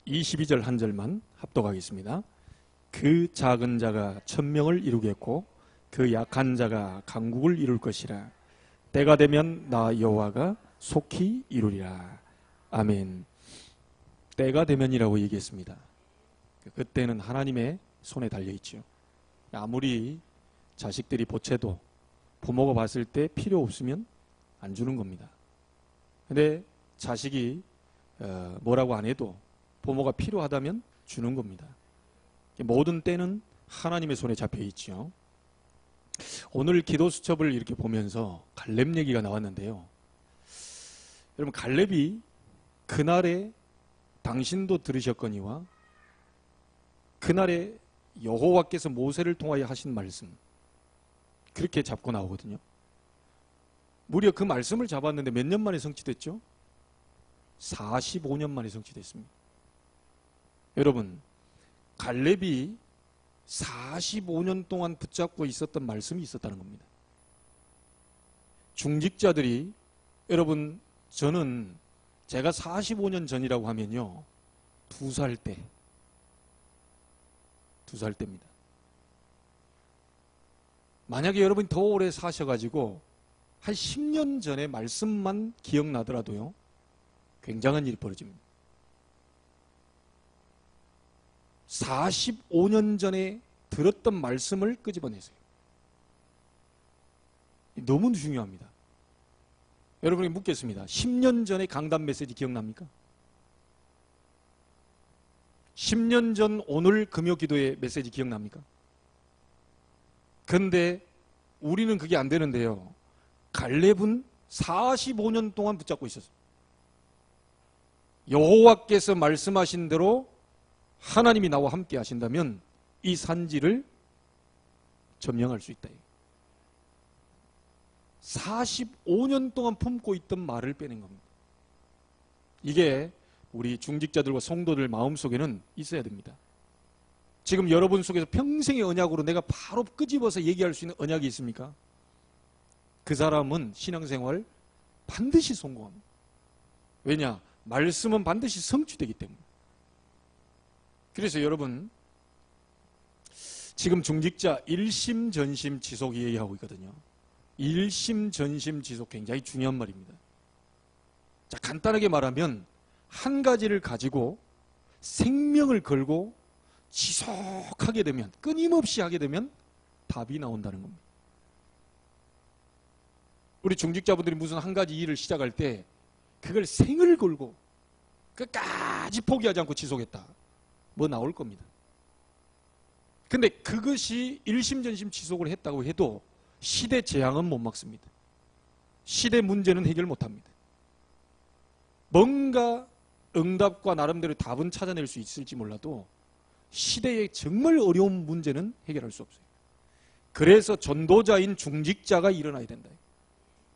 22절 한 절만 합독하겠습니다. 그 작은 자가 천명을 이루겠고 그 약한 자가 강국을 이룰 것이라. 때가 되면 나 여호와가 속히 이루리라. 아멘. 때가 되면이라고 얘기했습니다. 그때는 하나님의 손에 달려있죠. 아무리 자식들이 보채도 부모가 봤을 때 필요 없으면 안 주는 겁니다. 근데 자식이 뭐라고 안 해도 부모가 필요하다면 주는 겁니다. 모든 때는 하나님의 손에 잡혀 있죠. 오늘 기도 수첩을 이렇게 보면서 갈렙 얘기가 나왔는데요. 여러분, 갈렙이 그날에 당신도 들으셨거니와 그날에 여호와께서 모세를 통하여 하신 말씀, 그렇게 잡고 나오거든요. 무려 그 말씀을 잡았는데 몇 년 만에 성취됐죠? 45년 만에 성취됐습니다. 여러분, 갈렙이 45년 동안 붙잡고 있었던 말씀이 있었다는 겁니다. 중직자들이, 여러분, 저는 제가 45년 전이라고 하면요, 2살 때입니다. 만약에 여러분이 더 오래 사셔가지고 한 10년 전의 말씀만 기억나더라도요, 굉장한 일이 벌어집니다. 45년 전에 들었던 말씀을 끄집어내세요. 너무 중요합니다. 여러분이 묻겠습니다. 10년 전에 강단 메시지 기억납니까? 10년 전 오늘 금요 기도의 메시지 기억납니까? 근데 우리는 그게 안 되는데요. 갈렙은 45년 동안 붙잡고 있었어요. 여호와께서 말씀하신 대로 하나님이 나와 함께 하신다면 이 산지를 점령할 수 있다. 45년 동안 품고 있던 말을 빼낸 겁니다. 이게 우리 중직자들과 성도들 마음속에는 있어야 됩니다. 지금 여러분 속에서 평생의 언약으로 내가 바로 끄집어서 얘기할 수 있는 언약이 있습니까? 그 사람은 신앙생활 반드시 성공합니다. 왜냐? 말씀은 반드시 성취되기 때문에. 그래서 여러분, 지금 중직자 일심전심 지속 얘기하고 있거든요. 일심전심 지속 굉장히 중요한 말입니다. 자, 간단하게 말하면 한 가지를 가지고 생명을 걸고 지속하게 되면, 끊임없이 하게 되면 답이 나온다는 겁니다. 우리 중직자분들이 무슨 한 가지 일을 시작할 때 그걸 생을 걸고 끝까지 포기하지 않고 지속했다. 뭐 나올 겁니다. 근데 그것이 일심전심 지속을 했다고 해도 시대 재앙은 못 막습니다. 시대 문제는 해결 못합니다. 뭔가 응답과 나름대로 답은 찾아낼 수 있을지 몰라도 시대의 정말 어려운 문제는 해결할 수 없어요. 그래서 전도자인 중직자가 일어나야 된다.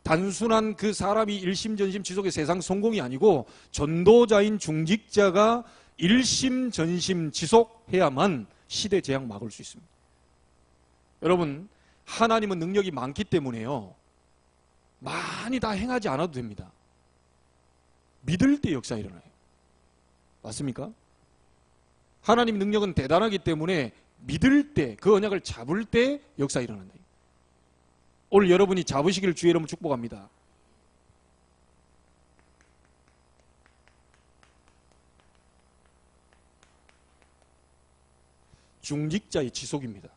단순한 그 사람이 일심전심 지속의 세상 성공이 아니고 전도자인 중직자가 일심전심 지속해야만 시대 재앙 막을 수 있습니다. 여러분, 하나님은 능력이 많기 때문에요, 많이 다 행하지 않아도 됩니다. 믿을 때 역사 일어나요. 맞습니까? 하나님 능력은 대단하기 때문에 믿을 때, 그 언약을 잡을 때 역사 일어난다. 오늘 여러분이 잡으시기를 주의 이름으로 축복합니다. 중직자의 지속입니다.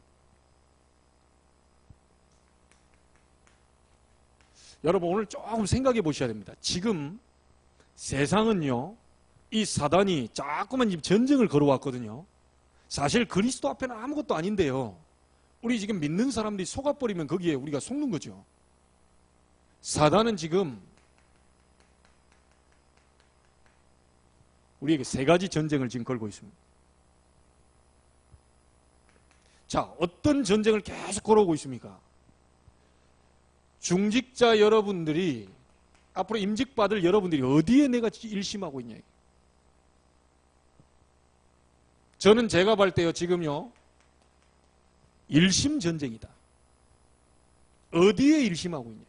여러분, 오늘 조금 생각해 보셔야 됩니다. 지금 세상은요, 이 사단이 자꾸만 지금 전쟁을 걸어왔거든요. 사실 그리스도 앞에는 아무것도 아닌데요, 우리 지금 믿는 사람들이 속아버리면 거기에 우리가 속는 거죠. 사단은 지금 우리에게 세 가지 전쟁을 지금 걸고 있습니다. 자, 어떤 전쟁을 계속 걸어오고 있습니까? 중직자 여러분들이, 앞으로 임직받을 여러분들이 어디에 내가 일심하고 있냐. 저는 제가 볼 때요, 지금요, 일심전쟁이다. 어디에 일심하고 있냐.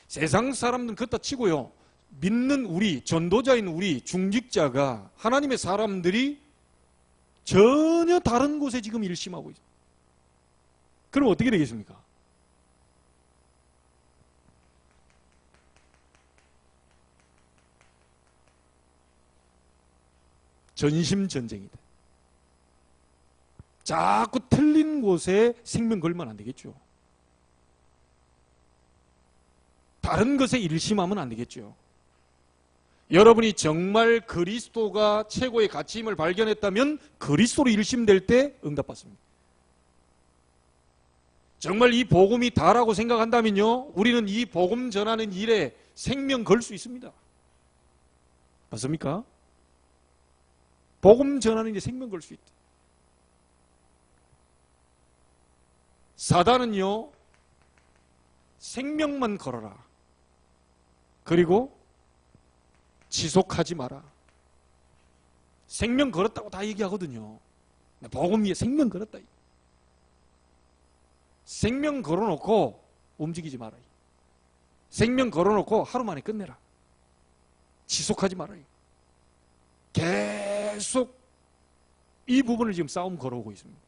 세상 사람들은 그렇다 치고요, 믿는 우리, 전도자인 우리, 중직자가, 하나님의 사람들이 전혀 다른 곳에 지금 일심하고 있어요. 그럼 어떻게 되겠습니까? 전심전쟁이다. 자꾸 틀린 곳에 생명 걸면 안 되겠죠. 다른 것에 일심하면 안 되겠죠. 여러분이 정말 그리스도가 최고의 가치임을 발견했다면 그리스도로 일심될 때 응답받습니다. 정말 이 복음이 다라고 생각한다면요, 우리는 이 복음 전하는 일에 생명 걸 수 있습니다. 맞습니까? 복음 전하는 일에 생명 걸 수 있다. 사단은요, 생명만 걸어라. 그리고 지속하지 마라. 생명 걸었다고 다 얘기하거든요. 복음 위에 생명 걸었다. 생명 걸어놓고 움직이지 마라. 생명 걸어놓고 하루 만에 끝내라. 지속하지 마라. 계속 이 부분을 지금 싸움 걸어오고 있습니다.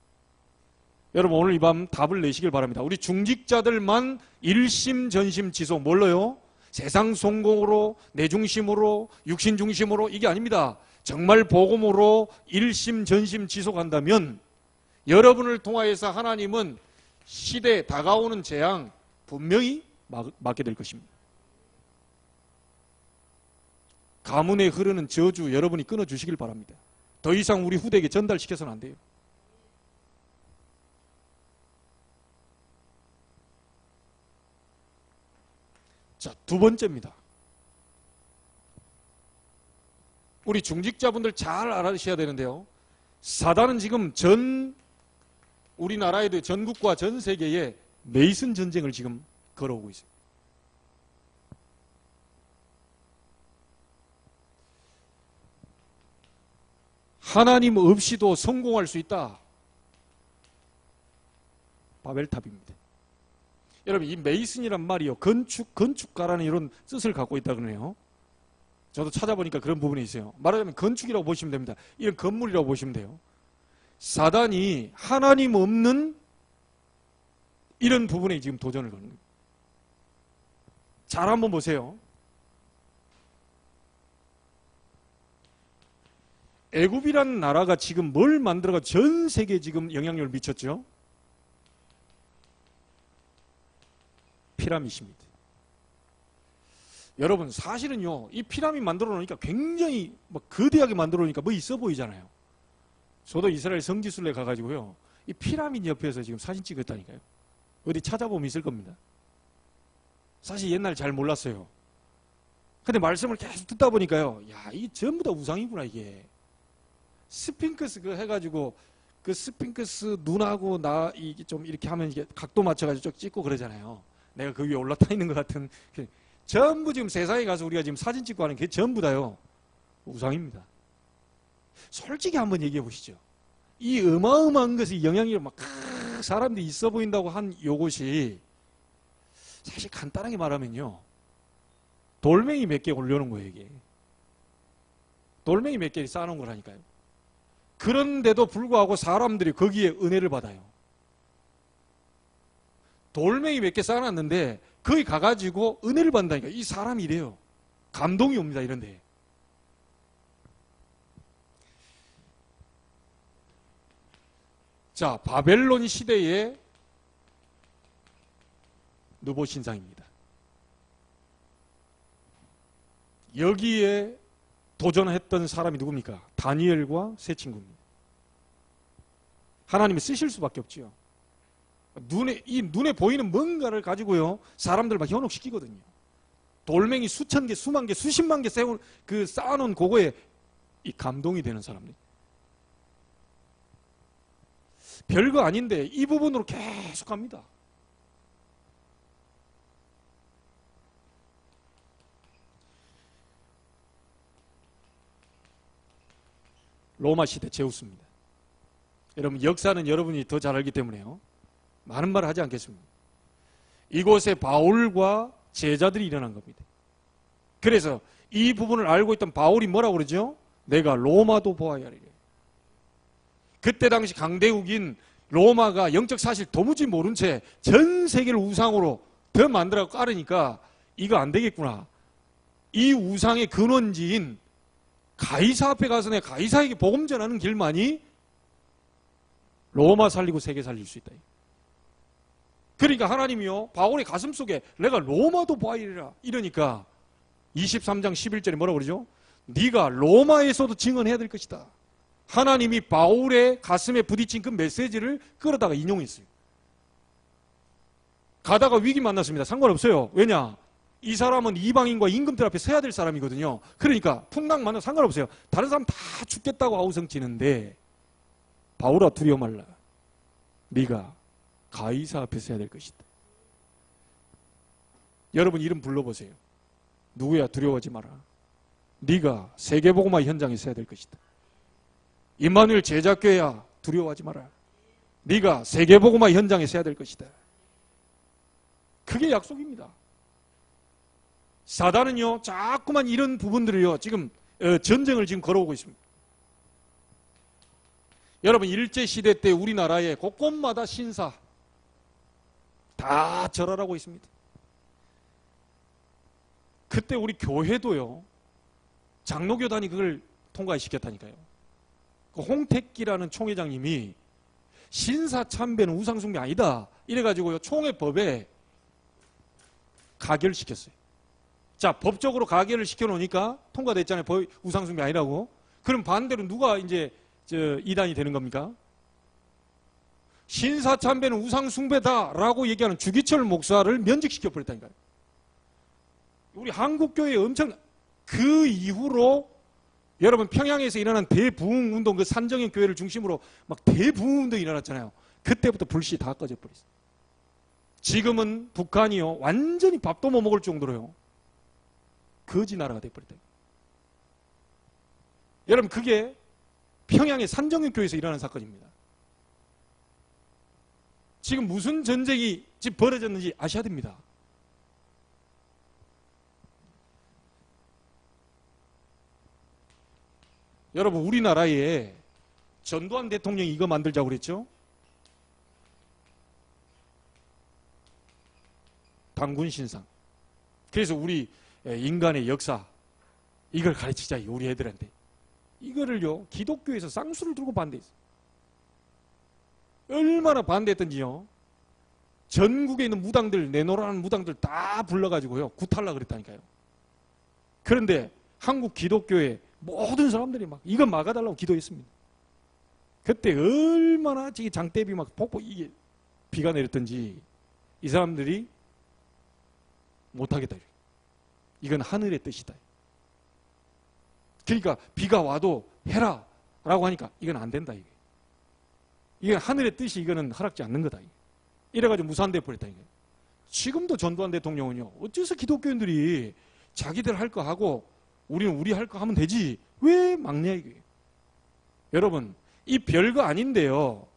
여러분, 오늘 이 밤 답을 내시길 바랍니다. 우리 중직자들만 일심 전심 지속, 뭘로요? 세상 성공으로, 내 중심으로, 육신 중심으로, 이게 아닙니다. 정말 복음으로 일심 전심 지속한다면 여러분을 통하여서 하나님은 시대에 다가오는 재앙 분명히 막게 될 것입니다. 가문에 흐르는 저주 여러분이 끊어주시길 바랍니다. 더 이상 우리 후대에게 전달시켜서는 안 돼요. 자, 두 번째입니다. 우리 중직자분들 잘 알아주셔야 되는데요. 사단은 지금 우리나라에도 전국과 전 세계에 메이슨 전쟁을 지금 걸어오고 있습니다. 하나님 없이도 성공할 수 있다. 바벨탑입니다. 여러분, 이 메이슨이란 말이요, 건축가라는 이런 뜻을 갖고 있다 그러네요. 저도 찾아보니까 그런 부분이 있어요. 말하자면 건축이라고 보시면 됩니다. 이런 건물이라고 보시면 돼요. 사단이 하나님 없는 이런 부분에 지금 도전을 거는 거예요. 잘 한번 보세요. 애굽이라는 나라가 지금 뭘 만들어가 전 세계에 지금 영향력을 미쳤죠? 피라밋입니다. 여러분, 사실은요, 이 피라밋 만들어 놓으니까 굉장히 거대하게 만들어 놓으니까 뭐 있어 보이잖아요. 저도 이스라엘 성지순례 가가지고요, 이 피라밋 옆에서 지금 사진 찍었다니까요. 어디 찾아보면 있을 겁니다. 사실 옛날 잘 몰랐어요. 근데 말씀을 계속 듣다 보니까요, 야, 이 전부 다 우상이구나, 이게. 스핑크스 그 해가지고, 그 스핑크스 눈하고 나, 이게 좀 이렇게 하면 이게 각도 맞춰가지고 쭉 찍고 그러잖아요. 내가 그 위에 올라타 있는 것 같은. 전부 지금 세상에 가서 우리가 지금 사진 찍고 하는 게 전부 다요, 우상입니다. 솔직히 한번 얘기해 보시죠. 이 어마어마한 것이 영향력이 막 사람들이 있어 보인다고 한 요것이 사실 간단하게 말하면요, 돌멩이 몇 개 올려놓은 거예요, 이게. 돌멩이 몇 개 쌓아놓은 거라니까요. 그런데도 불구하고 사람들이 거기에 은혜를 받아요. 돌멩이 몇 개 쌓아놨는데 거기 가가지고 은혜를 받는다니까. 이 사람이 이래요. 감동이 옵니다, 이런데. 자, 바벨론 시대의 느보 신상입니다. 여기에 도전했던 사람이 누굽니까? 다니엘과 세 친구입니다. 하나님이 쓰실 수밖에 없지요. 눈에 보이는 뭔가를 가지고요, 사람들 막 현혹시키거든요. 돌멩이 수천 개, 수만 개, 수십만 개 쌓아놓은 그거에 이 감동이 되는 사람들. 별거 아닌데 이 부분으로 계속 갑니다. 로마 시대 제우스입니다. 여러분, 역사는 여러분이 더 잘 알기 때문에요, 많은 말을 하지 않겠습니다. 이곳에 바울과 제자들이 일어난 겁니다. 그래서 이 부분을 알고 있던 바울이 뭐라고 그러죠? 내가 로마도 보아야 하리래. 그때 당시 강대국인 로마가 영적 사실 도무지 모른 채 전 세계를 우상으로 더 만들어 깔으니까 이거 안 되겠구나. 이 우상의 근원지인 가이사 앞에 가서 내 가이사에게 복음 전하는 길만이 로마 살리고 세계 살릴 수 있다. 그러니까 하나님이요 바울의 가슴 속에 내가 로마도 보아이리라 이러니까 23장 11절에 뭐라고 그러죠? 네가 로마에서도 증언해야 될 것이다. 하나님이 바울의 가슴에 부딪힌 그 메시지를 끌어다가 인용했어요. 가다가 위기 만났습니다. 상관없어요. 왜냐? 이 사람은 이방인과 임금들 앞에 서야 될 사람이거든요. 그러니까 풍랑 만나도 상관없어요. 다른 사람 다 죽겠다고 아우성치는데 바울아 두려워 말라. 네가 가이사 앞에 서야 될 것이다. 여러분 이름 불러보세요. 누구야? 두려워하지 마라. 네가 세계복음화 현장에 서야 될 것이다. 임마누엘 제자교회야 두려워하지 마라. 네가 세계복음화 현장에 서야 될 것이다. 그게 약속입니다. 사단은요 자꾸만 이런 부분들을요 지금 전쟁을 지금 걸어오고 있습니다. 여러분 일제시대 때 우리나라에 곳곳마다 신사 다 절하라고 있습니다. 그때 우리 교회도요 장로교단이 그걸 통과시켰다니까요. 그 홍택기라는 총회장님이 신사 참배는 우상숭배 아니다 이래가지고요 총회법에 가결시켰어요. 자 법적으로 가결을 시켜놓으니까 통과됐잖아요. 우상숭배 아니라고. 그럼 반대로 누가 이제 이단이 되는 겁니까? 신사 참배는 우상숭배다라고 얘기하는 주기철 목사를 면직시켜 버렸다니까요. 우리 한국교회에 엄청 그 이후로 여러분 평양에서 일어난 대부흥운동 그 산정현 교회를 중심으로 막 대부흥운동이 일어났잖아요. 그때부터 불씨 다 꺼져 버렸어요. 지금은 북한이요 완전히 밥도 못 먹을 정도로요 거지 나라가 돼버렸다. 여러분 그게 평양의 산정현 교회에서 일어난 사건입니다. 지금 무슨 전쟁이 지금 벌어졌는지 아셔야 됩니다. 여러분 우리나라에 전두환 대통령이 이거 만들자고 그랬죠? 당군신상. 그래서 우리 인간의 역사 이걸 가르치자 우리 애들한테. 이거를요 기독교에서 쌍수를 들고 반대했어요. 얼마나 반대했던지요. 전국에 있는 무당들 내노라는 무당들 다 불러가지고요 구탈라 그랬다니까요. 그런데 한국 기독교의 모든 사람들이 막 이거 막아달라고 기도했습니다. 그때 얼마나 장대비 막 폭포 이게 비가 내렸던지 이 사람들이 못하겠다. 이건 하늘의 뜻이다. 그러니까 비가 와도 해라 라고 하니까 이건 안 된다. 이게 하늘의 뜻이 이거는 허락지 않는 거다. 이래가지고 무산돼 버렸다. 지금도 전두환 대통령은요 어째서 기독교인들이 자기들 할 거 하고 우리는 우리 할 거 하면 되지 왜 막냐 이게. 여러분 이 별거 아닌데요.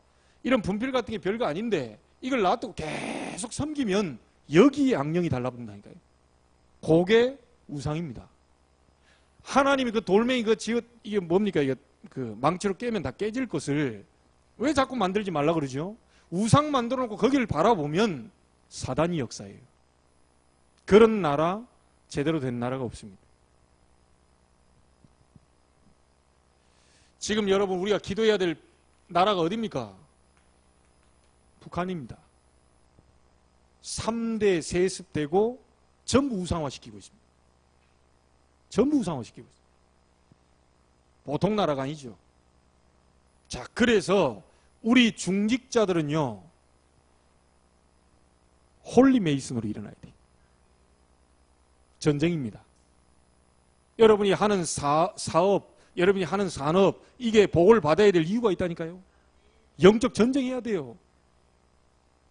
이런 분필 같은 게 별거 아닌데 이걸 놔두고 계속 섬기면 여기에 악령이 달라붙는다니까요. 그게 우상입니다. 하나님이 그 돌멩이 이게 뭡니까? 이게 그 망치로 깨면 다 깨질 것을 왜 자꾸 만들지 말라 그러죠? 우상 만들어 놓고 거기를 바라보면 사단이 역사예요. 그런 나라 제대로 된 나라가 없습니다. 지금 여러분 우리가 기도해야 될 나라가 어디입니까? 북한입니다. 3대 세습되고 전부 우상화시키고 있습니다. 전부 우상화시키고 있습니다. 보통 나라가 아니죠. 자, 그래서 우리 중직자들은요 홀리메이슨으로 일어나야 돼요. 전쟁입니다. 여러분이 하는 사업 여러분이 하는 산업 이게 복을 받아야 될 이유가 있다니까요. 영적 전쟁해야 돼요.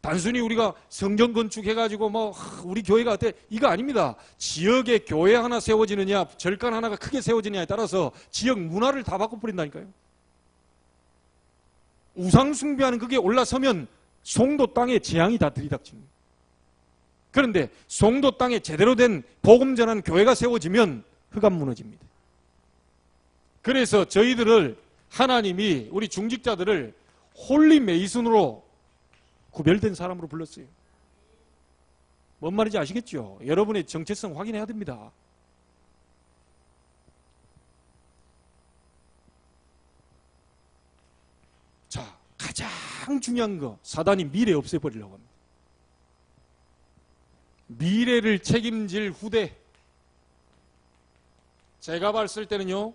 단순히 우리가 성경 건축해가지고 뭐 우리 교회가 어때 이거 아닙니다. 지역에 교회 하나 세워지느냐 절간 하나가 크게 세워지느냐에 따라서 지역 문화를 다 바꿔버린다니까요. 우상 숭배하는 그게 올라서면 송도 땅에 재앙이 다 들이닥칩니다. 그런데 송도 땅에 제대로 된 복음 전하는 교회가 세워지면 흑암 무너집니다. 그래서 저희들을 하나님이 우리 중직자들을 홀리 메이슨으로 구별된 사람으로 불렀어요. 뭔 말인지 아시겠죠? 여러분의 정체성 확인해야 됩니다. 자, 가장 중요한 거, 사단이 미래 없애버리려고 합니다. 미래를 책임질 후대. 제가 봤을 때는요,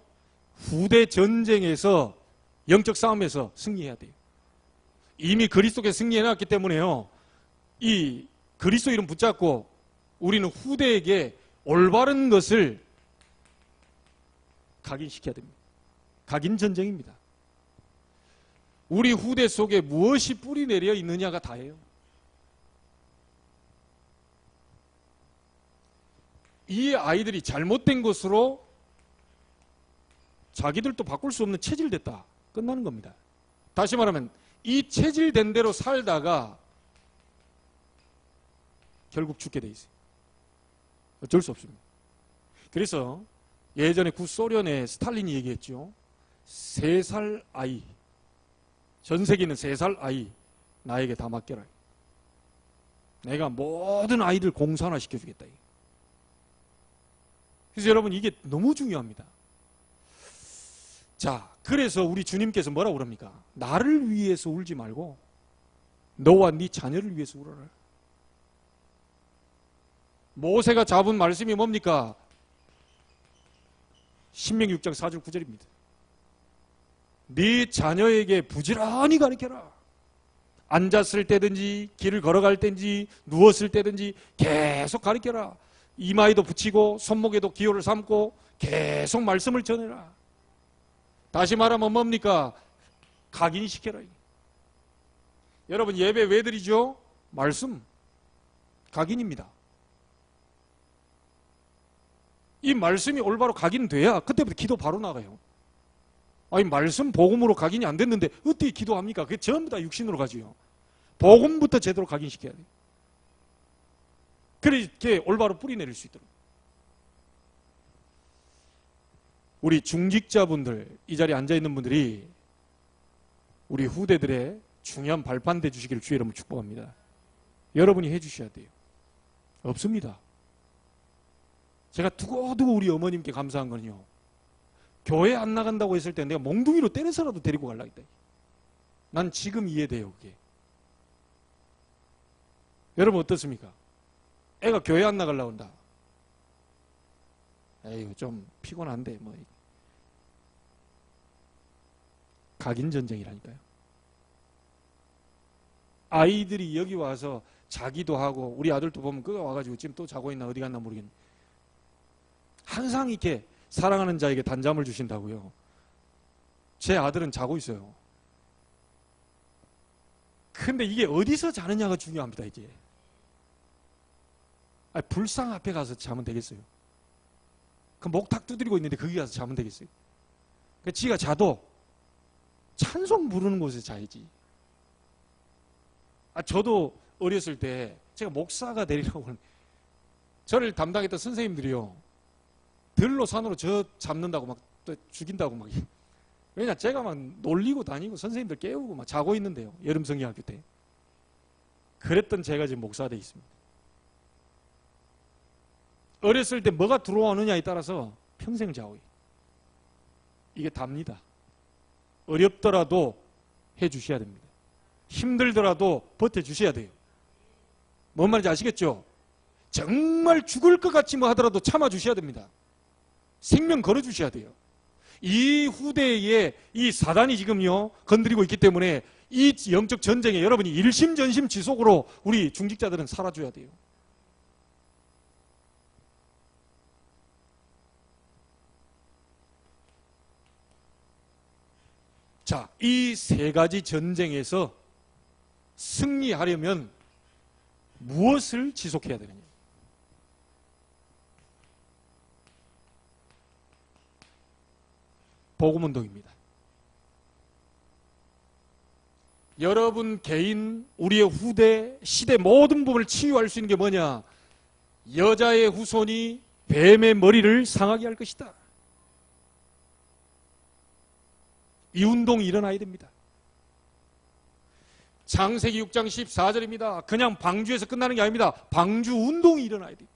후대 전쟁에서, 영적 싸움에서 승리해야 돼요. 이미 그리스도께 승리해놨기 때문에요, 이 그리스도 이름 붙잡고 우리는 후대에게 올바른 것을 각인시켜야 됩니다. 각인 전쟁입니다. 우리 후대 속에 무엇이 뿌리내려 있느냐가 다예요. 이 아이들이 잘못된 것으로 자기들도 바꿀 수 없는 체질됐다. 끝나는 겁니다. 다시 말하면 이 체질된 대로 살다가 결국 죽게 돼 있어요. 어쩔 수 없습니다. 그래서 예전에 구소련의 스탈린이 얘기했죠. 3살 아이, 전 세계에 있는 3살 아이 나에게 다 맡겨라. 내가 모든 아이들 공산화 시켜주겠다. 그래서 여러분, 이게 너무 중요합니다. 자, 그래서 우리 주님께서 뭐라고 그럽니까? 나를 위해서 울지 말고 너와 네 자녀를 위해서 울어라. 모세가 잡은 말씀이 뭡니까? 신명기 6장 4절 9절입니다. 네 자녀에게 부지런히 가르쳐라. 앉았을 때든지 길을 걸어갈 때든지 누웠을 때든지 계속 가르쳐라. 이마에도 붙이고 손목에도 기호를 삼고 계속 말씀을 전해라. 다시 말하면 뭡니까? 각인시켜라. 여러분, 예배 왜 드리죠? 말씀, 각인입니다. 이 말씀이 올바로 각인돼야 그때부터 기도 바로 나가요. 아니, 말씀 복음으로 각인이 안 됐는데 어떻게 기도합니까? 그게 전부 다 육신으로 가지요. 복음부터 제대로 각인시켜야 돼요. 그렇게 올바로 뿌리 내릴 수 있도록. 우리 중직자분들, 이 자리에 앉아있는 분들이 우리 후대들의 중요한 발판 돼 주시기를 주의 이름으로 축복합니다. 여러분이 해 주셔야 돼요. 없습니다. 제가 두고두고 우리 어머님께 감사한 거는요, 교회 안 나간다고 했을 때 내가 몽둥이로 때려서라도 데리고 가려고 했다. 난 지금 이해돼요, 그게. 여러분 어떻습니까? 애가 교회 안 나가려고 한다. 에휴, 좀 피곤한데 뭐. 각인 전쟁이라니까요. 아이들이 여기 와서 자기도 하고, 우리 아들도 보면 그가 와가지고 지금 또 자고 있나 어디 갔나 모르겠네. 항상 이렇게 사랑하는 자에게 단잠을 주신다고요. 제 아들은 자고 있어요. 근데 이게 어디서 자느냐가 중요합니다, 이제. 불상 앞에 가서 자면 되겠어요? 그 목탁 두드리고 있는데 거기 가서 자면 되겠어요? 그 지가 자도 찬송 부르는 곳에서 자야지. 저도 어렸을 때 제가 목사가 되리라고 저를 담당했던 선생님들이요, 들로 산으로 저 잡는다고 막 또 죽인다고 막. 왜냐, 제가 막 놀리고 다니고 선생님들 깨우고 막 자고 있는데요, 여름 성경학교 때. 그랬던 제가 지금 목사가 되어 있습니다. 어렸을 때 뭐가 들어오느냐에 따라서 평생 자고. 이게 답니다. 어렵더라도 해 주셔야 됩니다. 힘들더라도 버텨 주셔야 돼요. 뭔 말인지 아시겠죠? 정말 죽을 것 같이 뭐 하더라도 참아 주셔야 됩니다. 생명 걸어 주셔야 돼요. 이 후대에 이 사단이 지금요 건드리고 있기 때문에 이 영적 전쟁에 여러분이 일심전심 지속으로 우리 중직자들은 살아줘야 돼요. 자, 이 세 가지 전쟁에서 승리하려면 무엇을 지속해야 되느냐? 복음운동입니다. 여러분 개인, 우리의 후대, 시대 모든 부분을 치유할 수 있는 게 뭐냐? 여자의 후손이 뱀의 머리를 상하게 할 것이다. 이 운동이 일어나야 됩니다. 창세기 6장 14절입니다. 그냥 방주에서 끝나는 게 아닙니다. 방주 운동이 일어나야 돼요.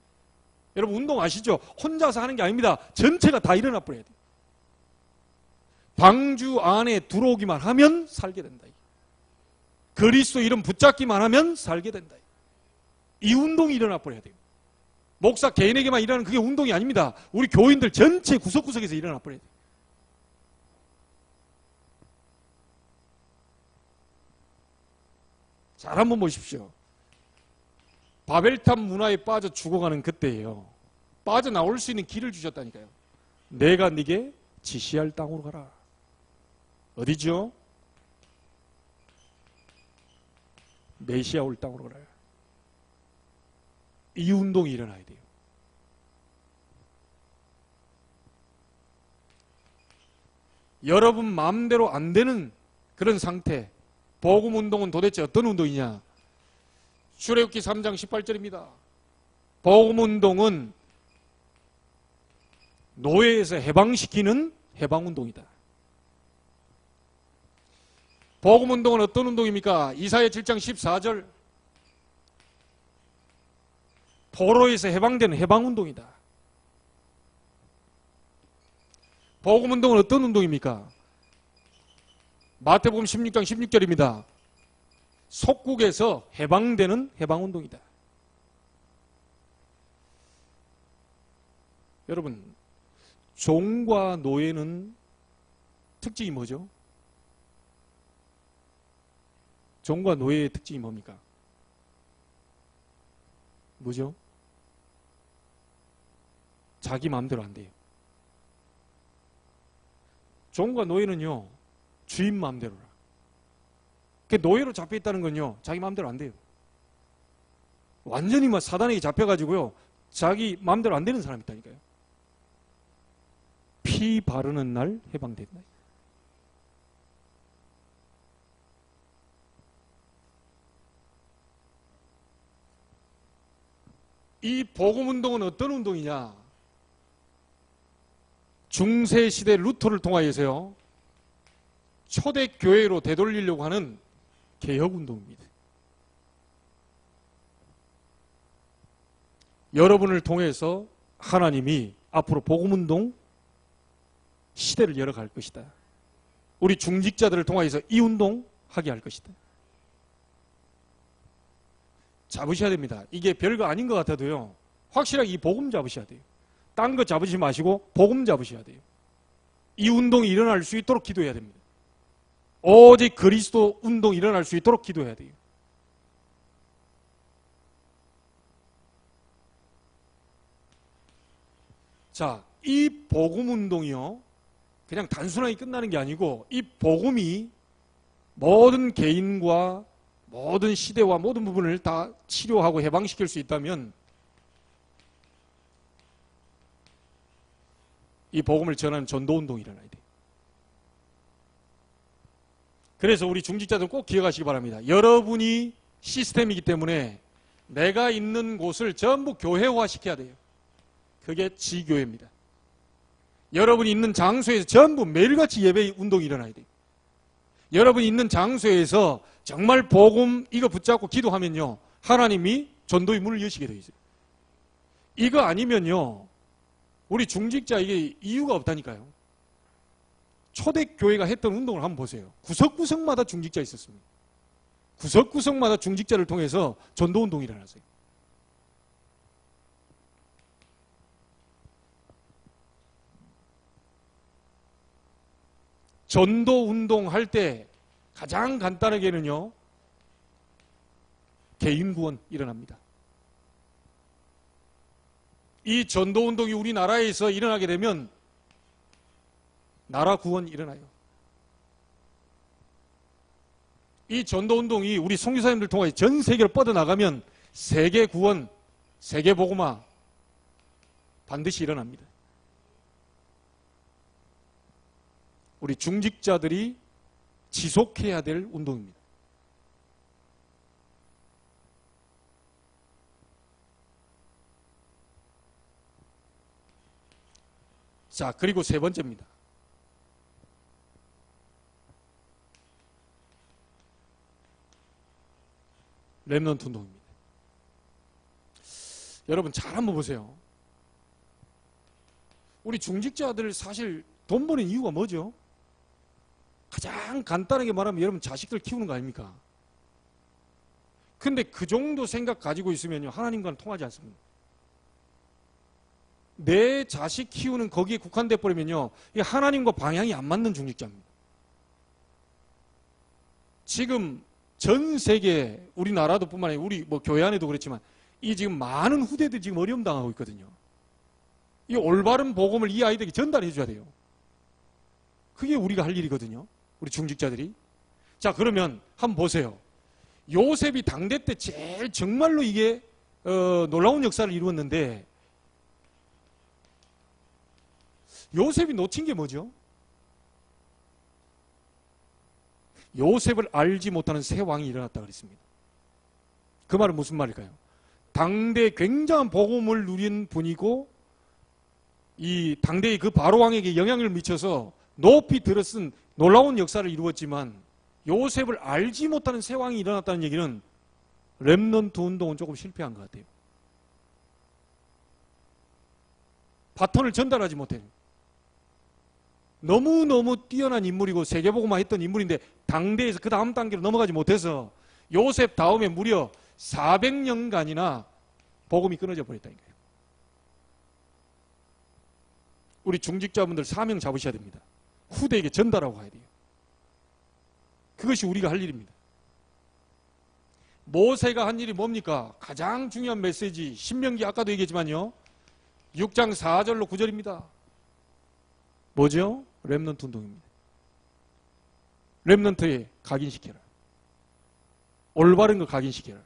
여러분 운동 아시죠? 혼자서 하는 게 아닙니다. 전체가 다 일어나 버려야 돼요. 방주 안에 들어오기만 하면 살게 된다. 그리스도 이름 붙잡기만 하면 살게 된다. 이 운동이 일어나 버려야 돼요. 목사 개인에게만 일어나는 그게 운동이 아닙니다. 우리 교인들 전체 구석구석에서 일어나 버려야 돼요. 잘 한번 보십시오. 바벨탑 문화에 빠져 죽어가는 그때예요. 빠져나올 수 있는 길을 주셨다니까요. 내가 네게 지시할 땅으로 가라. 어디죠? 메시아 올 땅으로 가라. 이 운동이 일어나야 돼요. 여러분 마음대로 안 되는 그런 상태. 복음 운동은 도대체 어떤 운동이냐? 출애굽기 3장 18절입니다. 복음 운동은 노예에서 해방시키는 해방 운동이다. 복음 운동은 어떤 운동입니까? 이사야 7장 14절. 포로에서 해방되는 해방 운동이다. 복음 운동은 어떤 운동입니까? 마태복음 16장 16절입니다. 속국에서 해방되는 해방운동이다. 여러분, 종과 노예는 특징이 뭐죠? 종과 노예의 특징이 뭡니까? 뭐죠? 자기 마음대로 안 돼요. 종과 노예는요, 주인 마음대로라. 노예로 잡혀있다는 건요, 자기 마음대로 안 돼요. 완전히 사단에게 잡혀가지고요, 자기 마음대로 안 되는 사람이 있다니까요. 피 바르는 날 해방된다. 이 복음운동은 어떤 운동이냐? 중세시대 루터를 통하여서요, 초대교회로 되돌리려고 하는 개혁운동입니다. 여러분을 통해서 하나님이 앞으로 복음운동 시대를 열어갈 것이다. 우리 중직자들을 통하여서 이 운동 하게 할 것이다. 잡으셔야 됩니다. 이게 별거 아닌 것 같아도요, 확실하게 이 복음 잡으셔야 돼요. 딴 거 잡으시지 마시고 복음 잡으셔야 돼요. 이 운동이 일어날 수 있도록 기도해야 됩니다. 오직 그리스도 운동이 일어날 수 있도록 기도해야 돼요. 자, 이 복음 운동이요, 그냥 단순하게 끝나는 게 아니고 이 복음이 모든 개인과 모든 시대와 모든 부분을 다 치료하고 해방시킬 수 있다면 이 복음을 전하는 전도운동이 일어나야 돼요. 그래서 우리 중직자들 꼭 기억하시기 바랍니다. 여러분이 시스템이기 때문에 내가 있는 곳을 전부 교회화시켜야 돼요. 그게 지교회입니다. 여러분이 있는 장소에서 전부 매일같이 예배 운동이 일어나야 돼요. 여러분이 있는 장소에서 정말 복음 이거 붙잡고 기도하면요, 하나님이 전도의 문을 여시게 되어 있어요. 이거 아니면요, 우리 중직자 이게 이유가 없다니까요. 초대교회가 했던 운동을 한번 보세요. 구석구석마다 중직자 있었습니다. 구석구석마다 중직자를 통해서 전도운동이 일어났어요. 전도운동 할 때 가장 간단하게는요, 개인구원 일어납니다. 이 전도운동이 우리나라에서 일어나게 되면 나라 구원 일어나요. 이 전도운동이 우리 선교사님들 통해 전 세계로 뻗어나가면 세계 구원, 세계 복음화 반드시 일어납니다. 우리 중직자들이 지속해야 될 운동입니다. 자, 그리고 세 번째입니다. 렘넌트 운동입니다. 여러분 잘 한번 보세요. 우리 중직자들 사실 돈 버는 이유가 뭐죠? 가장 간단하게 말하면 여러분 자식들 키우는 거 아닙니까? 근데 그 정도 생각 가지고 있으면요 하나님과는 통하지 않습니다. 내 자식 키우는 거기에 국한돼 버리면요 이게 하나님과 방향이 안 맞는 중직자입니다. 지금 전 세계 우리나라도 뿐만 아니라 우리 뭐 교회 안에도 그렇지만 이 지금 많은 후대들이 지금 어려움 당하고 있거든요. 이 올바른 복음을 이 아이들에게 전달해 줘야 돼요. 그게 우리가 할 일이거든요. 우리 중직자들이. 자, 그러면 한번 보세요. 요셉이 당대 때 제일 정말로 이게 놀라운 역사를 이루었는데 요셉이 놓친 게 뭐죠? 요셉을 알지 못하는 새 왕이 일어났다 그랬습니다. 그 말은 무슨 말일까요? 당대 굉장한 복음을 누린 분이고 이 당대의 그 바로 왕에게 영향을 미쳐서 높이 들어쓴 놀라운 역사를 이루었지만 요셉을 알지 못하는 새 왕이 일어났다는 얘기는 렘넌트 운동은 조금 실패한 것 같아요. 바톤을 전달하지 못해요. 너무너무 뛰어난 인물이고 세계복음화 했던 인물인데 당대에서 그 다음 단계로 넘어가지 못해서 요셉 다음에 무려 400년간이나 복음이 끊어져 버렸다니까요. 우리 중직자분들 사명 잡으셔야 됩니다. 후대에게 전달하고 가야 돼요. 그것이 우리가 할 일입니다. 모세가 한 일이 뭡니까? 가장 중요한 메시지 신명기 아까도 얘기했지만요 6장 4절로 9절입니다. 뭐죠? 렘넌트 운동입니다. 렘넌트에 각인시켜라. 올바른 거 각인시켜라.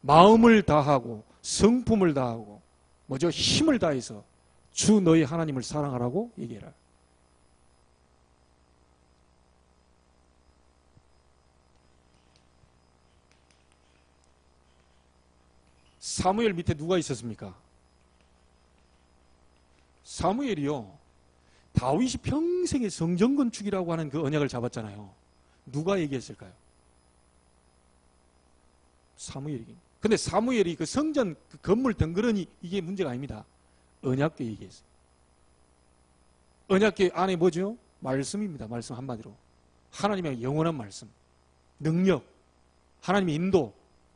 마음을 다하고 성품을 다하고 뭐죠? 힘을 다해서 주 너희 하나님을 사랑하라고 얘기해라. 사무엘 밑에 누가 있었습니까? 사무엘이요. 다윗이 평생의 성전 건축이라고 하는 그 언약을 잡았잖아요. 누가 얘기했을까요? 사무엘이. 근데 사무엘이 그 성전 그 건물 덩그러니 이게 문제가 아닙니다. 언약궤 얘기했어요. 언약궤 안에 뭐죠? 말씀입니다. 말씀 한마디로. 하나님의 영원한 말씀, 능력, 하나님의 인도,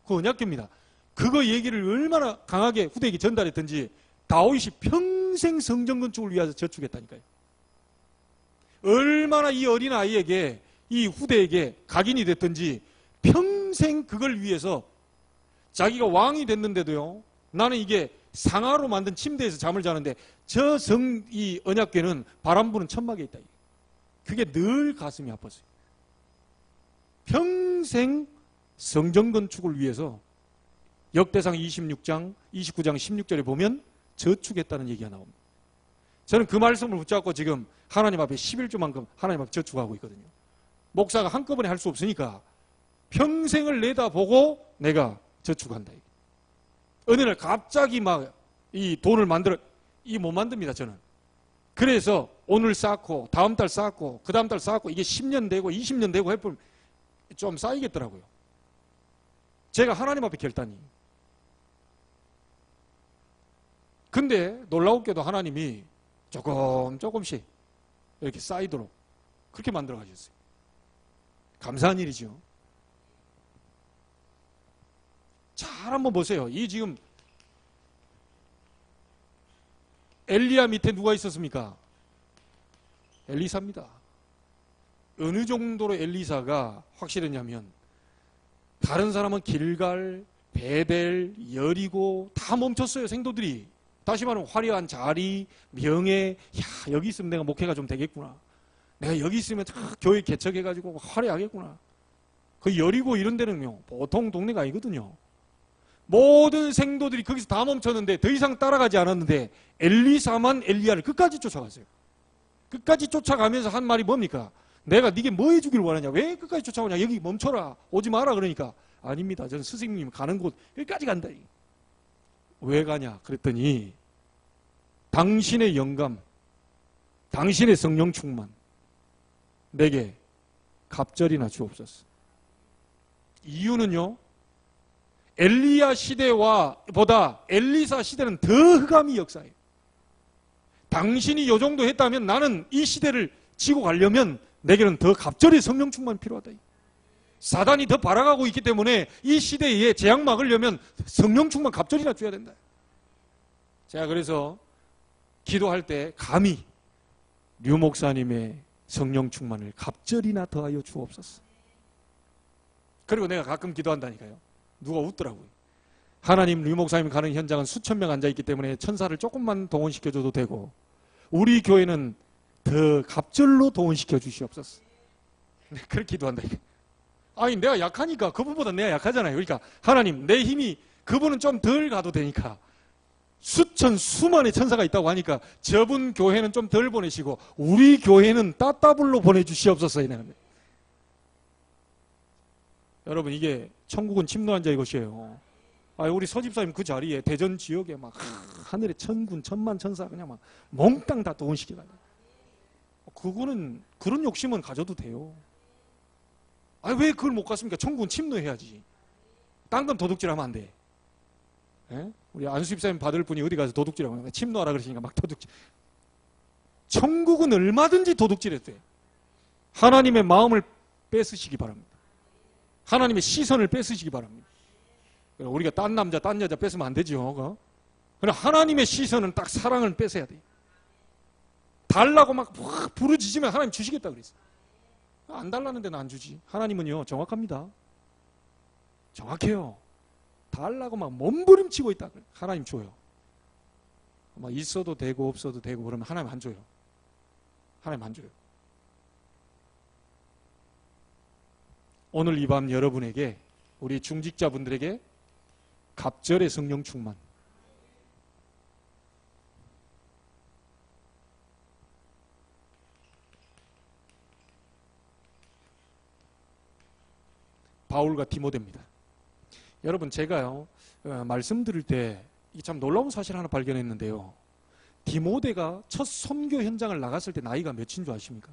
그 언약궤입니다. 그거 얘기를 얼마나 강하게 후대에게 전달했던지 다윗이 평생 성전 건축을 위해서 저축했다니까요. 얼마나 이 어린 아이에게 이 후대에게 각인이 됐던지 평생 그걸 위해서 자기가 왕이 됐는데도요 나는 이게 상아로 만든 침대에서 잠을 자는데 저 이 언약궤는 바람 부는 천막에 있다. 그게 늘 가슴이 아팠어요. 평생 성전 건축을 위해서 역대상 26장 29장 16절에 보면 저축했다는 얘기가 나옵니다. 저는 그 말씀을 붙잡고 지금 하나님 앞에 11조만큼 하나님 앞에 저축하고 있거든요. 목사가 한꺼번에 할 수 없으니까 평생을 내다보고 내가 저축한다. 어느 날 갑자기 막 이 돈을 못 만듭니다, 저는. 그래서 오늘 쌓고, 다음 달 쌓고, 그 다음 달 쌓고, 이게 10년 되고 20년 되고 해보면 좀 쌓이겠더라고요. 제가 하나님 앞에 결단이. 근데 놀라웠게도 하나님이 조금씩 이렇게 쌓이도록 그렇게 만들어 가셨어요. 감사한 일이죠. 잘 한번 보세요. 이 지금 엘리야 밑에 누가 있었습니까? 엘리사입니다. 어느 정도로 엘리사가 확실했냐면 다른 사람은 길갈, 베델, 여리고 다 멈췄어요. 생도들이. 다시 말하면 화려한 자리, 명예, 야 여기 있으면 내가 목회가 좀 되겠구나. 내가 여기 있으면 교회 개척해가지고 화려하겠구나. 그 여리고 이런 데는요 보통 동네가 아니거든요. 모든 생도들이 거기서 다 멈췄는데 더 이상 따라가지 않았는데 엘리사만 엘리야를 끝까지 쫓아갔어요. 끝까지 쫓아가면서 한 말이 뭡니까? 내가 네게 뭐 해주길 원하냐? 왜 끝까지 쫓아오냐? 여기 멈춰라. 오지 마라. 그러니까 아닙니다. 저는 스승님 가는 곳 끝까지 간다. 왜 가냐? 그랬더니 당신의 영감, 당신의 성령 충만 내게 갑절이나 주옵소서. 이유는요, 엘리야 시대와 보다 엘리사 시대는 더 흑암이 역사해요. 당신이 요 정도 했다면 나는 이 시대를 지고 가려면 내게는 더 갑절의 성령 충만이 필요하다. 사단이 더 발악하고 있기 때문에 이 시대에 재앙 막으려면 성령 충만 갑절이나 줘야 된다. 제가 그래서 기도할 때 감히 류 목사님의 성령 충만을 갑절이나 더하여 주옵소서. 그리고 내가 가끔 기도한다니까요. 누가 웃더라고요. 하나님, 류 목사님 가는 현장은 수천 명 앉아있기 때문에 천사를 조금만 동원시켜줘도 되고 우리 교회는 더 갑절로 동원시켜 주시옵소서. 그렇게 기도한다니까. 아니 내가 약하니까 그분보다 내가 약하잖아요. 그러니까 하나님, 내 힘이 그분은 좀 덜 가도 되니까 수천 수만의 천사가 있다고 하니까 저분 교회는 좀 덜 보내시고 우리 교회는 따따블로 보내주시옵소서. 여러분, 이게 천국은 침노한 자의 것이에요. 우리 서집사님 그 자리에 대전 지역에 막 하늘에 천군 천만 천사 그냥 막 몽땅 다 동원시키다. 그거는 그런 욕심은 가져도 돼요. 왜 그걸 못 갔습니까? 천국은 침노해야지. 딴 건 도둑질하면 안 돼. 예? 우리 안수집사님 받을 분이 어디 가서 도둑질하고 하면 침노하라 그러시니까 막 도둑질. 천국은 얼마든지 도둑질해도 돼. 하나님의 마음을 뺏으시기 바랍니다. 하나님의 시선을 뺏으시기 바랍니다. 우리가 딴 남자, 딴 여자 뺏으면 안 되죠. 그러나 하나님의 시선은 딱 사랑을 뺏어야 돼. 달라고 막 부르짖으면 하나님 주시겠다 그랬어. 안 달라는 데는 안 주지. 하나님은요, 정확합니다. 정확해요. 달라고 막 몸부림치고 있다. 하나님 줘요. 막 있어도 되고 없어도 되고 그러면 하나님 안 줘요. 하나님 안 줘요. 오늘 이 밤 여러분에게, 우리 중직자분들에게 갑절의 성령 충만, 바울과 디모데입니다. 여러분, 제가요 말씀 드릴 때 참 놀라운 사실 하나 발견했는데요. 디모데가 첫 선교 현장을 나갔을 때 나이가 몇인 줄 아십니까?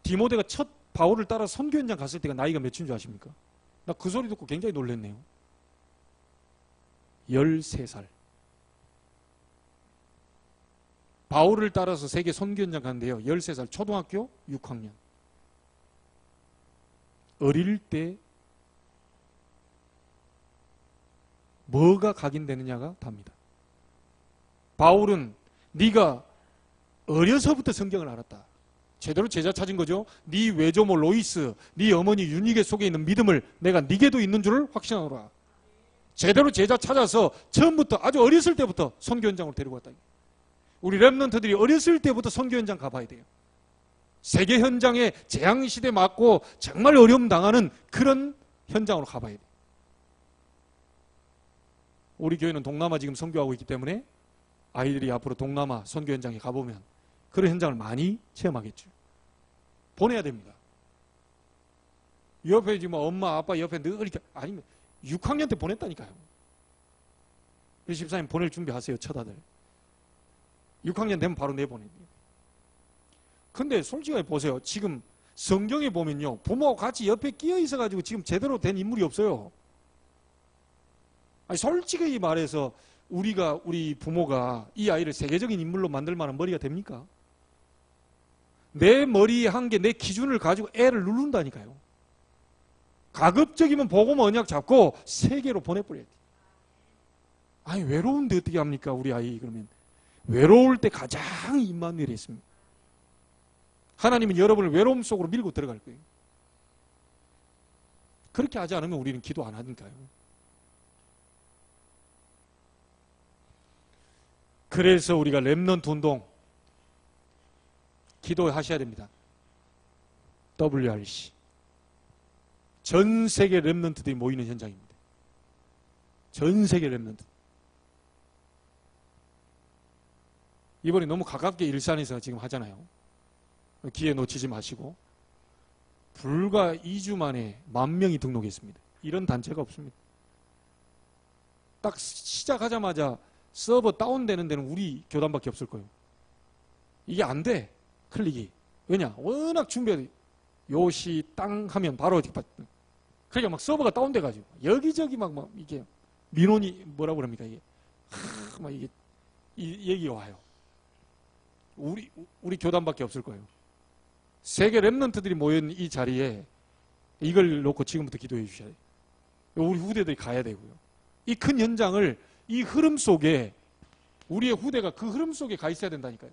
디모데가 첫 바울을 따라 선교 현장 갔을 때가 나이가 몇인 줄 아십니까? 나 그 소리 듣고 굉장히 놀랐네요. 13살. 바울을 따라서 세계 선교 현장 갔는데요. 13살, 초등학교 6학년. 어릴 때 뭐가 각인되느냐가 답니다. 바울은 네가 어려서부터 성경을 알았다. 제대로 제자 찾은 거죠. 네 외조모 로이스, 네 어머니 유니게 속에 있는 믿음을 내가 네게도 있는 줄을 확신하노라. 제대로 제자 찾아서 처음부터 아주 어렸을 때부터 선교 현장으로 데리고 왔다. 우리 렘넌트들이 어렸을 때부터 선교 현장 가봐야 돼요. 세계 현장에 재앙시대 맞고 정말 어려움 당하는 그런 현장으로 가봐야 돼요. 우리 교회는 동남아 지금 선교하고 있기 때문에 아이들이 앞으로 동남아 선교 현장에 가보면 그런 현장을 많이 체험하겠죠. 보내야 됩니다. 옆에 지금 엄마 아빠 옆에 늘 이렇게, 아니면 6학년 때 보냈다니까요. 우리 집사님 보낼 준비하세요. 첫 아들 6학년 되면 바로 내보내요. 근데 솔직하게 보세요. 지금 성경에 보면요, 부모하고 같이 옆에 끼어 있어가지고 지금 제대로 된 인물이 없어요. 아니, 솔직히 말해서 우리 부모가 이 아이를 세계적인 인물로 만들 만한 머리가 됩니까? 내 머리 한 개, 내 기준을 가지고 애를 누른다니까요. 가급적이면 복음 언약 잡고 세계로 보내버려야 돼. 아니, 외로운데 어떻게 합니까? 우리 아이. 그러면 외로울 때 가장 임마누엘이 있습니다. 하나님은 여러분을 외로움 속으로 밀고 들어갈 거예요. 그렇게 하지 않으면 우리는 기도 안 하니까요. 그래서 우리가 렘넌트 운동 기도하셔야 됩니다. WRC. 전 세계 렘넌트들이 모이는 현장입니다. 전 세계 렘넌트. 이번에 너무 가깝게 일산에서 지금 하잖아요. 기회 놓치지 마시고. 불과 2주 만에 10,000명이 등록했습니다. 이런 단체가 없습니다. 딱 시작하자마자 서버 다운되는 데는 우리 교단밖에 없을 거예요. 이게 안 돼. 클릭이. 왜냐? 워낙 준비해. 요시 땅 하면 바로 그러니까 막 서버가 다운돼가지고 여기저기 막 이게 민원이 뭐라고 그럽니까 이게 막 이게 이 얘기가 와요. 우리 교단밖에 없을 거예요. 세계 랩런트들이 모인 이 자리에 이걸 놓고 지금부터 기도해 주셔야 돼요. 우리 후대들이 가야 되고요. 이 큰 현장을 이 흐름 속에 우리의 후대가 그 흐름 속에 가 있어야 된다니까요.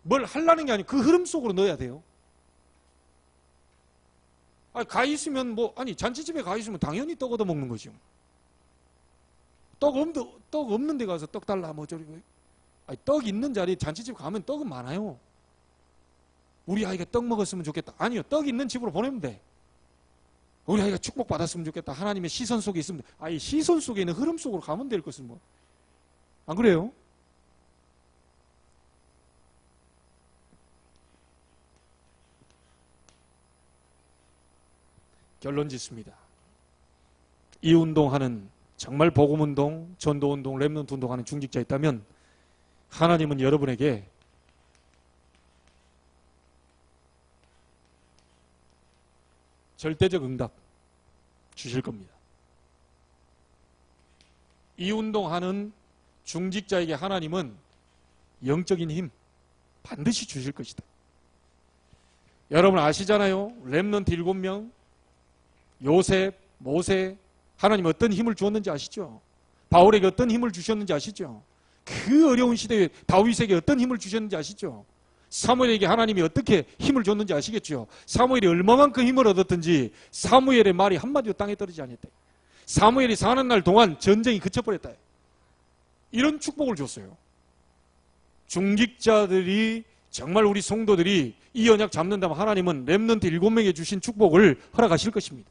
뭘 하려는 게 아니고 그 흐름 속으로 넣어야 돼요. 가 있으면 잔치집에 가 있으면 당연히 떡 얻어 먹는 거죠. 떡 없는 데 가서 떡 달라 떡 있는 자리에 잔치집 가면 떡은 많아요. 우리 아이가 떡 먹었으면 좋겠다. 아니요. 떡 있는 집으로 보내면 돼. 우리 아이가 축복받았으면 좋겠다. 하나님의 시선 속에 있으면 돼. 이 시선 속에 있는 흐름 속으로 가면 될 것은 안 그래요? 결론 짓습니다. 이 운동하는 정말 복음운동, 전도운동, 랩런트 운동하는 중직자 있다면 하나님은 여러분에게 절대적 응답 주실 겁니다. 이 운동하는 중직자에게 하나님은 영적인 힘 반드시 주실 것이다. 여러분 아시잖아요. 랩런트 7명, 요셉, 모세, 하나님 어떤 힘을 주었는지 아시죠? 바울에게 어떤 힘을 주셨는지 아시죠? 그 어려운 시대에 다윗에게 어떤 힘을 주셨는지 아시죠? 사무엘에게 하나님이 어떻게 힘을 줬는지 아시겠죠? 사무엘이 얼마만큼 힘을 얻었든지 사무엘의 말이 한마디도 땅에 떨어지지 않았다. 사무엘이 사는 날 동안 전쟁이 그쳐버렸다. 이런 축복을 줬어요. 중직자들이 정말 우리 성도들이 이 언약 잡는다면 하나님은 렘넌트 7명에 주신 축복을 허락하실 것입니다.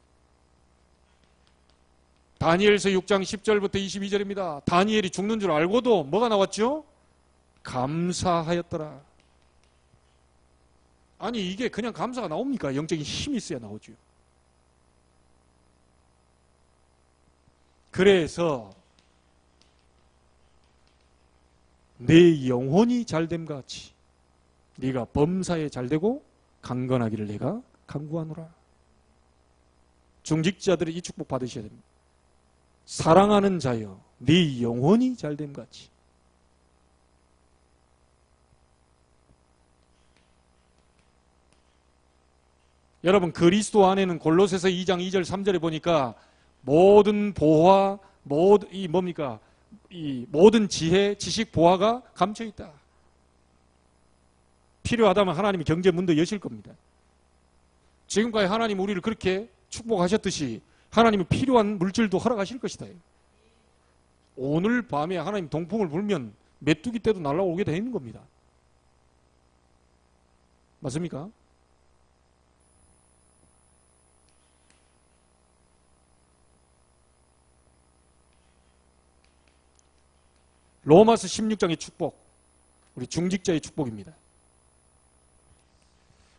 다니엘서 6장 10절부터 22절입니다. 다니엘이 죽는 줄 알고도 뭐가 나왔죠? 감사하였더라. 아니 이게 그냥 감사가 나옵니까? 영적인 힘이 있어야 나오죠. 그래서 내 영혼이 잘됨 같이 네가 범사에 잘되고 강건하기를 내가 간구하노라. 중직자들이 이 축복 받으셔야 됩니다. 사랑하는 자여 네 영혼이 잘됨 같이. 여러분 그리스도 안에는 골로새서 2장 2절 3절에 보니까 모든 보화, 이 모든 지혜, 지식, 보화가 감춰 있다. 필요하다면 하나님이 경제 문도 여실 겁니다. 지금까지 하나님 우리를 그렇게 축복하셨듯이 하나님은 필요한 물질도 허락하실 것이다. 오늘 밤에 하나님 동풍을 불면 메뚜기 때도 날아오게 되어 있는 겁니다. 맞습니까? 로마서 16장의 축복, 우리 중직자의 축복입니다.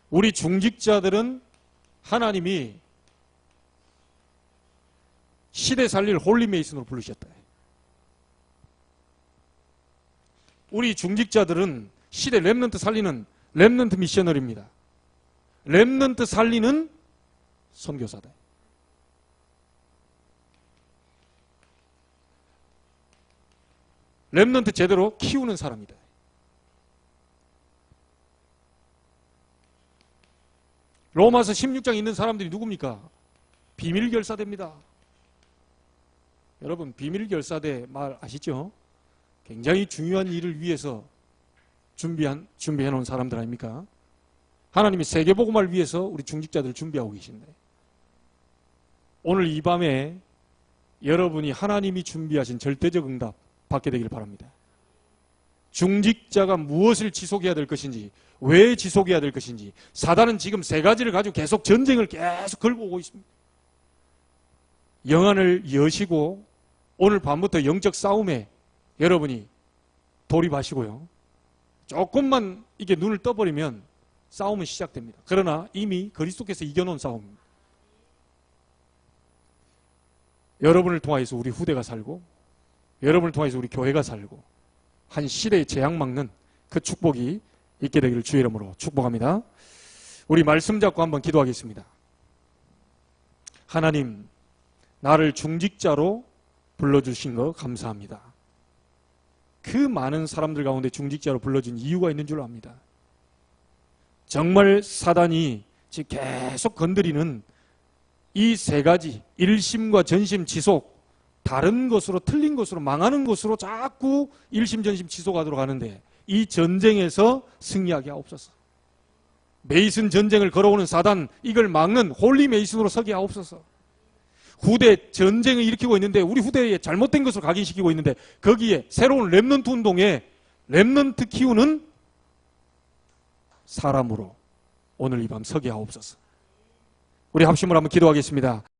우리 중직자들은 하나님이 시대 살릴 홀리메이슨으로 부르셨다. 우리 중직자들은 시대 렘넌트 살리는 렘넌트 미셔너리입니다. 렘넌트 살리는 선교사다. 렘넌트 제대로 키우는 사람이다. 로마서 16장에 있는 사람들이 누굽니까? 비밀결사대입니다. 여러분 비밀결사대 말 아시죠? 굉장히 중요한 일을 위해서 준비해 놓은 사람들 아닙니까? 하나님이 세계복음화를 위해서 우리 중직자들을 준비하고 계신데 오늘 이 밤에 여러분이 하나님이 준비하신 절대적 응답 받게 되길 바랍니다. 중직자가 무엇을 지속해야 될 것인지, 왜 지속해야 될 것인지, 사단은 지금 세 가지를 가지고 계속 전쟁을 계속 걸고 오고 있습니다. 영안을 여시고 오늘 밤부터 영적 싸움에 여러분이 돌입하시고요. 조금만 이게 눈을 떠버리면 싸움은 시작됩니다. 그러나 이미 그리스도께서 이겨놓은 싸움입니다. 여러분을 통하여서 우리 후대가 살고 여러분을 통해서 우리 교회가 살고 한 시대의 재앙 막는 그 축복이 있게 되기를 주의 이름으로 축복합니다. 우리 말씀 잡고 한번 기도하겠습니다. 하나님, 나를 중직자로 불러주신 거 감사합니다. 그 많은 사람들 가운데 중직자로 불러준 이유가 있는 줄 압니다. 정말 사단이 지금 계속 건드리는 이 세 가지, 일심과 전심, 지속, 다른 것으로 틀린 것으로 망하는 것으로 자꾸 일심 전심 지속하도록 하는데 이 전쟁에서 승리하게 하옵소서. 메이슨 전쟁을 걸어오는 사단, 이걸 막는 홀리 메이슨으로 서게 하옵소서. 후대 전쟁을 일으키고 있는데 우리 후대에 잘못된 것을 각인시키고 있는데 거기에 새로운 렘넌트 운동에 렘넌트 키우는 사람으로 오늘 이 밤 서게 하옵소서. 우리 합심을 한번 기도하겠습니다.